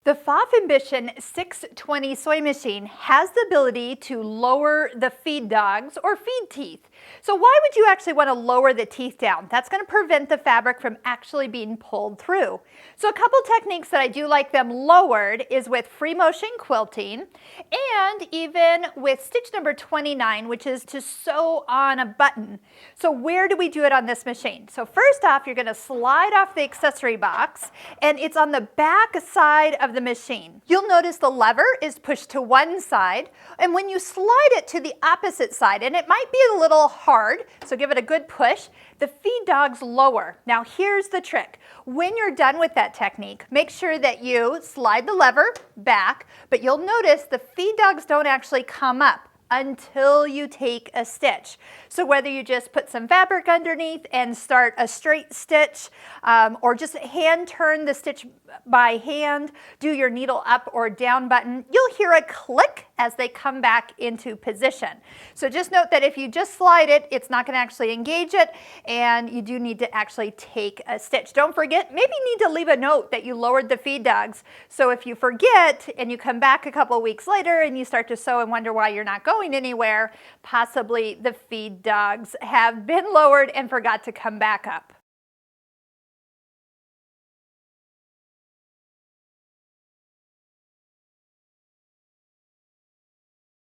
The Pfaff Ambition 620 sewing machine has the ability to lower the feed dogs or feed teeth. So why would you actually want to lower the teeth down? That's going to prevent the fabric from actually being pulled through. So a couple techniques that I do like them lowered is with free motion quilting and even with stitch number 29, which is to sew on a button. So where do we do it on this machine? So first off, you're going to slide off the accessory box, and it's on the back side of the machine. You'll notice the lever is pushed to one side, and when you slide it to the opposite side, and it might be a little hard, so give it a good push, the feed dogs lower. Now here's the trick. When you're done with that technique, make sure that you slide the lever back, but you'll notice the feed dogs don't actually come up until you take a stitch. So whether you just put some fabric underneath and start a straight stitch, or just hand turn the stitch by hand, do your needle up or down button, you'll hear a click as they come back into position. So just note that if you just slide it, it's not going to actually engage it, and you do need to actually take a stitch. Don't forget, maybe you need to leave a note that you lowered the feed dogs. So if you forget and you come back a couple weeks later and you start to sew and wonder why you're not going anywhere, possibly the feed dogs have been lowered and forgot to come back up.